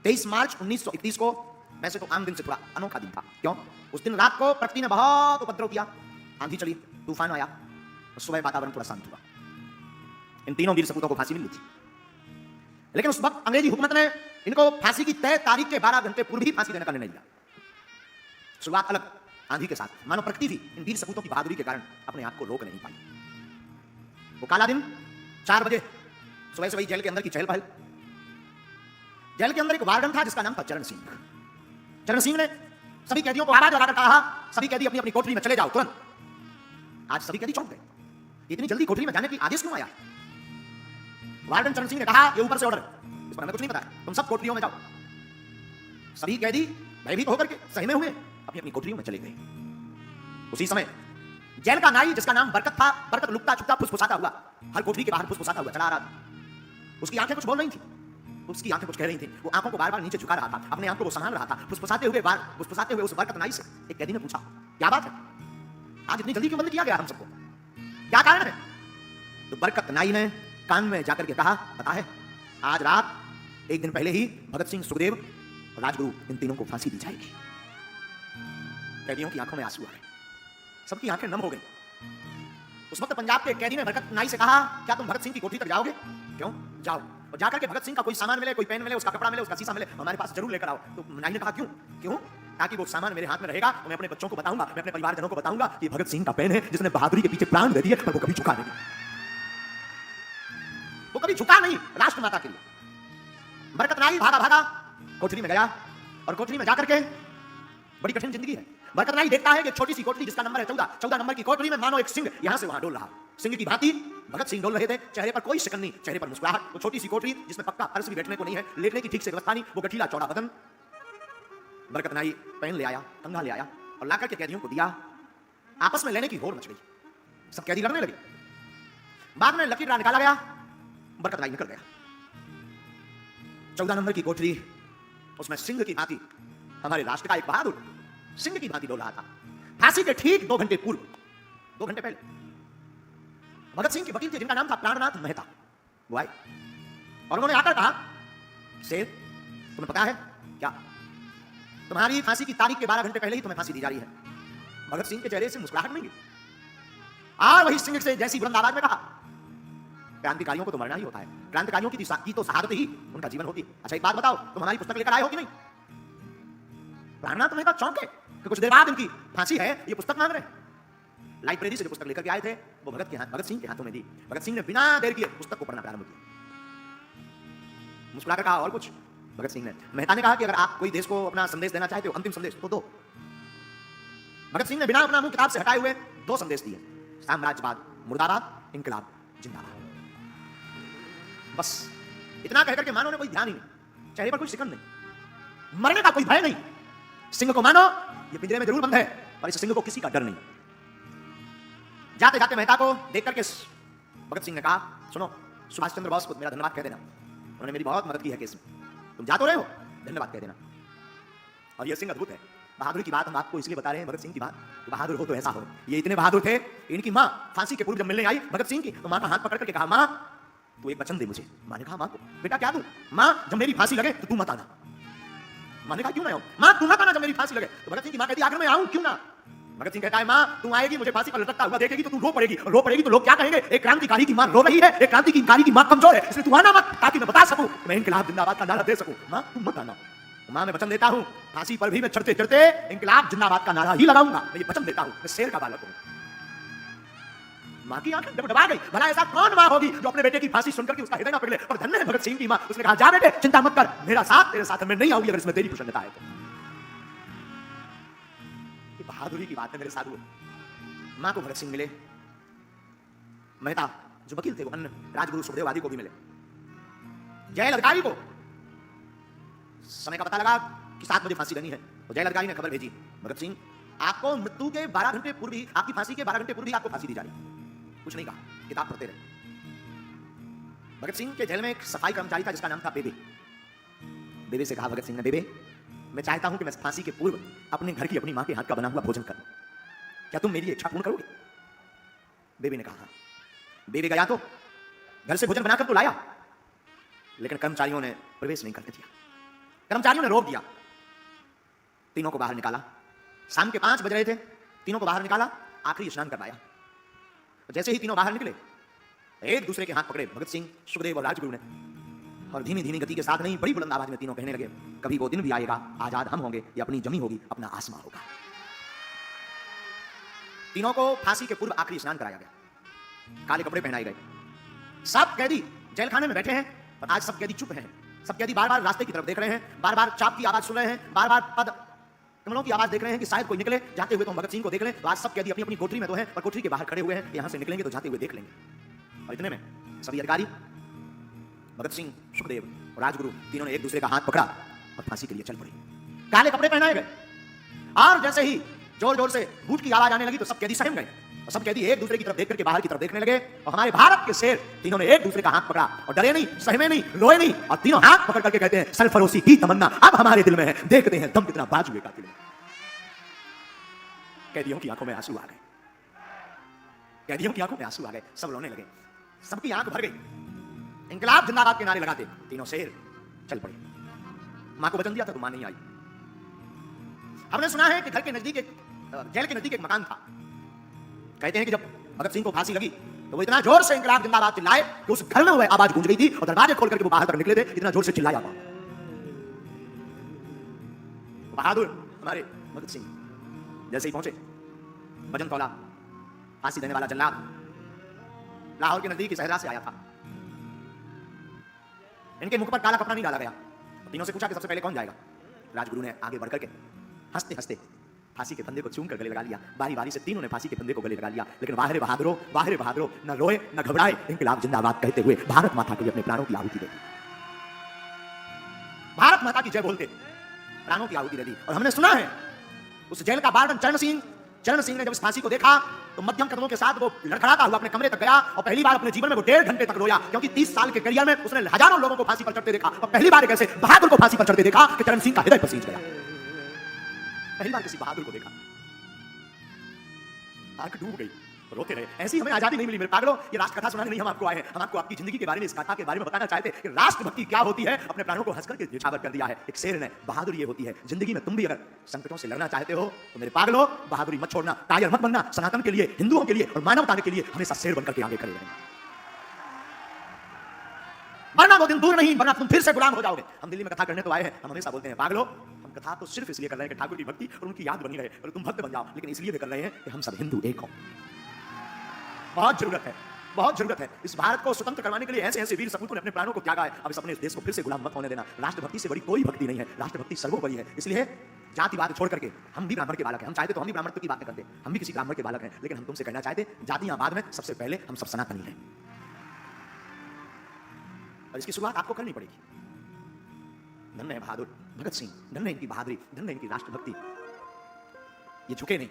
23 मार्च 1931 को वैसे तो आम दिन से थोड़ा अनोखा दिन था। क्यों? उस दिन रात को प्रकृति ने बहुत उपद्रव किया, आंधी चली, तूफान आया और सुबह वातावरण थोड़ा शांत हुआ। इन तीनों वीर सपूतों को फांसी मिली थी, लेकिन उस वक्त अंग्रेजी हुकूमत ने इनको फांसी की तय तारीख के 12 घंटे पूर्व ही फांसी देने का निर्णय लिया। शुरुआत अलग आंधी के साथ, मानो प्रकृति भी इन वीर सपूतों की बहादुरी के कारण अपने आप को रोक नहीं पाई। वो काला दिन 4 बजे सुबह सुबह जेल के अंदर की चहल पहल। जेल के अंदर एक वार्डन था जिसका नाम था चरण सिंह। चरण सिंह ने सभी कैदियों को आवाज लगाकर कहा, सभी कैदी अपनी अपनी कोठरी में चले जाओ तुरंत। आज सभी कैदी चौंक गए, इतनी जल्दी कोठरी में जाने की आदेश क्यों आया? वार्डन चरण सिंह ने कहा, ये ऊपर से ऑर्डर, इस पर हमें कुछ नहीं पता है, तुम सब कोठरियों में जाओ। सभी कैदी भयभीत होकर के सहमे हुए अपनी अपनी कोठरियों में चले गए। उसी समय जेल का नाई जिसका नाम बरकत था, बरकत लुकता छुपता फुसफुसाता हुआ हर कोठरी के बाहर फुसफुसाता हुआ चला आ रहा था। उसकी आंखें कुछ बोल रही थी, उसकी आंखें कुछ कह रही थी। वो आंखों को बार-बार नीचे झुका रहा था, अपने आप को वो संभाल रहा था। फुसफुसाते हुए उस बरकत नाई से एक कैदी ने पूछा, क्या बात है, आज इतनी जल्दी क्यों बंद किया गया हम सबको, क्या कारण है? तो बरकत नाई ने कान में जाकर के कहा, पता है, आज रात एक दिन पहले ही भगत सिंह, सुखदेव और राजगुरु इन तीनों को फांसी दी जाएगी। कैदियों की आंखों में आंसू आ गए, सबकी आंखें नम हो गई। उस वक्त पंजाब के कैदी ने बरकत नाई से कहा, क्या तुम भगत सिंह की कोठरी तक जाओगे? क्यों? जाओ, और जाकर के भगत सिंह का कोई सामान मिले, कोई पेन मिले, उसका कपड़ा मिले, उसका शीशा मिले, हमारे पास जरूर लेकर आओ। तो नाई ने कहा, क्यों? क्यों? ताकि वो सामान मेरे हाथ में रहेगा तो मैं अपने बच्चों को बताऊंगा, मैं अपने परिवारजनों को बताऊंगा कि भगत सिंह का पेन है जिसने बहादुरी के पीछे प्राण दे दिए, पर वो कभी झुका नहीं, वो कभी झुका नहीं राष्ट्र माता के लिए। बरकत नाई भागा भागा कोठरी में गया, और कोठरी में जाकर के बड़ी कठिन जिंदगी है। बरकत नाई देखता है कि छोटी सी कोठरी जिसका नंबर है 14 नंबर की कोठरी में मानो एक सिंह यहां से वहां डोल रहा। सिंह की भांति भगत सिंह डोल रहे थे, चेहरे पर कोई शिकन नहीं, चेहरे पर मुस्कुराहट। वो छोटी सी कोठरी जिसमें पक्का फर्श भी बैठने को नहीं है, लेटने की ठीक से व्यवस्था नहीं, वो गठीला चौड़ा बदन। बरकत नाई पेन ले आया, कंघा ले आया और लाकर के कैदियों को दिया। आपस में लेने की होड़ मच गई, सब कैदी लड़ने लगे। बाद में लकीर निकाला गया, बरकत नाई निकल गया। 14 नंबर की कोठरी, उसमें सिंह की भांति हमारे राष्ट्र का एक बहादुर सिंह की भांति डोल रहा था। फांसी के ठीक 2 घंटे पूर्व, 2 घंटे पहले भगत सिंह के वकील थे जिनका नाम था प्राणनाथ मेहता, वो आए और उन्होंने आकर कहा, शेर तुम्हें पता है क्या, तुम्हारी फांसी की तारीख के 12 घंटे पहले ही तुम्हें फांसी दी जा रही है। भगत सिंह के चेहरे से मुस्कुराहट नहीं, और वही सिंह से जैसी बुलंद आवाज में कहा, क्रांतिकारियों को तो मरना ही होता है, क्रांतिकारियों की तो शहादत ही उनका जीवन होती। अच्छा एक बात बताओ, तुम हमारी पुस्तक लेकर आए हो कि नहीं? प्राणनाथ मेहता चौंके कि कुछ देर बाद इनकी फांसी है, ये पुस्तक मांग रहे हैं। लाइब्रेरी से जो पुस्तक लेकर के आए थे वो भगत सिंह के हाथों में दी। भगत सिंह ने बिना देर किए पुस्तक को पढ़ना प्रारंभ किया। मुस्कुराकर कहा, और कुछ? भगत सिंह ने, मेहता ने कहा कि अगर आप कोई देश को अपना संदेश देना चाहते हो, अंतिम संदेश, तो दो। भगत सिंह ने बिना अपना मुंह किताब से हटाए हुए 2 संदेश दिए, साम्राज्यवाद मुर्दाबाद, इंकलाब जिंदाबाद। बस इतना कहकर के मानो ने कोई ध्यान ही नहीं, चेहरे पर कोई शिकन नहीं, मरने का कोई भय नहीं। सिंह को मानो ये पिंजरे में जरूर बंद है, पर इस सिंह को किसी का डर नहीं। जाते जाते मेहता को देख करके भगत सिंह ने कहा, सुनो, सुभाष चंद्र बोस को मेरा धन्यवाद कह देना, उन्होंने मेरी बहुत मदद की है केस में। तुम जा तो रहे हो, धन्यवाद कह देना। और ये सिंह अद्भुत है। बहादुरी की बात हम आपको इसलिए बता रहे हैं, भगत सिंह की बात, तो बहादुर हो तो ऐसा हो। ये इतने बहादुर थे, इनकी माँ फांसी के पूर्व जब मिलने आई भगत सिंह की, तो माँ का हाथ पकड़ करके कहा, माँ तू एक वचन दे मुझे। माँ ने कहा, माँ को बेटा क्या दूं? माँ जब मेरी फांसी लगे तो तू मत आना। माँ ने कहा, क्यों ना आऊं? माँ तू मत आना जब मेरी फांसी लगे। तो भगत सिंह की माँ कहती, आखिर मैं आऊं क्यों ना? भगत सिंह कहता है, माँ तू आएगी, मुझे फांसी पर लटकता हुआ देखेगी तो तू रो पड़ेगी, और रो पड़ेगी तो लोग क्या कहेंगे, एक क्रांतिकारी की माँ रो रही है, एक क्रांतिकारी की माँ कमजोर है, इसलिए तू आना मत, ताकि मैं बता सकूं, मैं इनकलाब जिंदाबाद का नारा दे सकूं। माँ तू मत आना। माँ मैं वचन देता हूं, फांसी पर भी मैं चढ़ते चढ़ते इनकलाब जिंदाबाद का नारा ही लगाऊंगा, मैं ये वचन देता हूं, मैं शेर का बालक हूं। माँ की आंखें डबडबा गई। भला ऐसा कौन माँ होगी जो अपने बेटे की फांसी सुनकर के उसका हृदय ना पिघले? और धन्य है भगत सिंह की माँ, उसने कहा, जा बेटे चिंता मत कर, मेरा साथ तेरे साथ मैं नहीं आऊंगी अगर इसमें तेरी प्रसन्नता है तो। ये बहादुरी की बात है मेरे साधु। माँ को भगत सिंह मिले, मेहता जो वकील थे वो अन्य राजगुरु सुखदेव आदि को भी मिले, जेल अधिकारी को समय का पता लगा कि 7 बजे फांसी देनी है, तो जेल अधिकारी ने खबर भेजी, भगत सिंह आपको मृत्यु के 12 घंटे पूर्व ही, आपकी फांसी के 12 घंटे पूर्व ही आपको फांसी दी जा रही। कुछ नहीं कहा, किताब पढ़ते रहे। भगत सिंह के जेल में एक सफाई कर्मचारी था जिसका नाम था बेबे। बेबे से कहा भगत सिंह ने, बेबे मैं चाहता हूं कि मैं फांसी के पूर्व अपने घर की अपनी मां के हाथ का बना हुआ भोजन करूं, क्या तुम मेरी इच्छा पूर्ण करोगे? बेबे ने कहा। बेबे गया तो घर से भोजन बनाकर तो लाया, लेकिन कर्मचारियों ने प्रवेश नहीं करने दिया। कर्मचारियों ने रोक दिया, तीनों को बाहर निकाला। शाम के 5 बज रहे थे, तीनों को बाहर निकाला, आखिरी स्नान करवाया। जैसे ही तीनों बाहर निकले, एक दूसरे के हाथ पकड़े भगत सिंह, सुखदेव और राजगुरु ने, और धीमी धीमी गति के साथ नहीं, बड़ी बुलंद आवाज में तीनों कहने लगे, कभी वो दिन भी आएगा, आजाद हम होंगे, ये अपनी जमी होगी, अपना आसमां होगा। तीनों को फांसी के पूर्व आखिरी स्नान कराया गया, काले कपड़े पहनाए गए। सब कैदी जेल खाने में बैठे हैं, पर आज सब कैदी चुप हैं। सब कैदी बार बार रास्ते की तरफ देख रहे हैं, बार बार चाप की आवाज सुन रहे हैं, बार बार पद कमलों की आवाज देख रहे हैं कि शायद कोई निकले जाते हुए, तो हम भगत सिंह को देख लें। तो आज सब कैदी अपनी अपनी कोठरी में तो हैं, पर कोठरी के बाहर खड़े हुए हैं, यहां से निकलेंगे तो जाते हुए देख लेंगे। और इतने में सभी अधिकारी भगत सिंह, सुखदेव और राजगुरु तीनों ने एक दूसरे का हाथ पकड़ा और फांसी के लिए चल पड़ी। काले कपड़े पहनाए गए, और जैसे ही जोर जोर से बूट की आवाज आने लगी तो सब कैदी सहम गए, और सब कैदी एक दूसरे की तरफ देख करके बाहर की तरफ देखने लगे। और हमारे भारत के शेर तीनों ने एक दूसरे का हाथ पकड़ा और डरे नहीं, सहमे नहीं, रोए नहीं, और तीनों हाथ पकड़ करके कहते हैं, सरफरोशी की तमन्ना अब हमारे दिल में है, देखते हैं दम कितना बाजुए का दिल है। कैदियों की आंखों में आंसू आ गए, कैदियों की आंखों में आंसू आ गए, सब रोने लगे, सबकी आंख भर गई। इंकलाब जिंदाबाद के नारे लगाते तीनों शेर चल पड़े। मां को वचन दिया था तो मां नहीं आई। हमने सुना है कि घर के नजदीक जेल के नजदीक एक मकान था। कहते हैं कि जब भगत सिंह को फांसी लगी तो वो इतना जोर से इंकलाब जिंदाबाद चिल्लाए कि उस घर में हुए आवाज गूंज गई थी, और दरवाजे खोल करके वो बाहर तक निकले थे, इतना जोर से चिल्लाया था। बहादुर हमारे भगत सिंह जैसे ही पहुंचे, भजन तौला फांसी देने वाला जल्लाद लाहौर के नजदीक सहरा से आया था। इनके मुख पर काला कपड़ा नहीं डाला गया। तीनों से पूछा कि सबसे पहले कौन जाएगा। राजगुरु ने आगे बढ़कर के हंसते हंसते फांसी के फंदे को चूम कर गले लगा लिया। बारी बारी से तीनों ने फांसी के फंदे को गले लगा लिया। लेकिन वाहरे बहादुरो न रोए न घबराए, इंकलाब जिंदाबाद कहते हुए भारत माता के लिए अपने प्राणों की आहुति दे दी। भारत माता की जय बोलते प्राणों की आहुति दे दी। और हमने सुना है उस जेल का वार्डन चरण सिंह ने जब इस फांसी को देखा तो मध्यम कदमों के साथ वो लड़खड़ाता हुआ अपने कमरे तक गया, और पहली बार अपने जीवन में वो 1.5 घंटे तक रोया, क्योंकि 30 साल के करियर में उसने हजारों लोगों को फांसी पर चढ़ते देखा, और पहली बार एक ऐसे बहादुर को फांसी पर चढ़ते देखा कि चरण सिंह का हृदय पसीज गया। पहली बार किसी बहादुर को देखा, आंख डूब गई, रोते रहे। ऐसी हमें आजादी नहीं मिली मेरे पागलों। ये राष्ट्र कथा सुनाने नहीं हम आपको आए हैं, हम आपको आपकी जिंदगी के बारे में, इस कथा के बारे में बताना चाहते हैं कि राष्ट्रभक्ति क्या होती है। अपने प्राणों को हंसकर के निछावर कर दिया है एक शेर ने। बहादुरी ये होती है, जिंदगी में तुम भी अगर संकटों से लड़ना चाहते हो तो मेरे पागलों बहादुरी मत छोड़ना, टायर मत बनना। सनातन के लिए, हिंदुओं के लिए और मानवता के लिए हमेशा शेर बनकर के आगे खड़े रहना। मरना वो दिन दूर नहीं, वरना तुम फिर से गुलाम हो जाओगे। हम दिल्ली में कथा करने तो आए हैं, हम हमेशा बोलते हैं पागलों हम कथा तो सिर्फ इसलिए कर रहे हैं कि ठाकुर की भक्ति और उनकी याद बनी रहे और तुम भक्त बन जाओ, लेकिन इसलिए भी कर रहे हैं कि हम सब हिंदू एक हो। बहुत जरूरत है, बहुत जरूरत है। इस भारत को स्वतंत्र करवाने के लिए ऐसे ऐसे वीर सपूतों ने अपने प्राणों को त्यागा है। अब इस अपने देश को फिर से गुलाम मत होने देना। राष्ट्रभक्ति से बड़ी कोई भक्ति नहीं है, राष्ट्रभक्ति सर्वोपरि है। इसलिए जातिवाद छोड़ करके, हम भी ब्राह्मण के बालक हैं, हम चाहते तो हम भी ब्राह्मणत्व की बातें करते, हम भी किसी ब्राह्मण के बालक हैं, लेकिन हम तुमसे कहना चाहते जातियां बाद में, सबसे पहले हम सब सनातनी हैं, और इसकी शुरुआत आपको करनी पड़ेगी। धन्य है बहादुर भगत सिंह, धन्य इनकी बहादुरी, धन्य इनकी राष्ट्रभक्ति। ये झुके नहीं।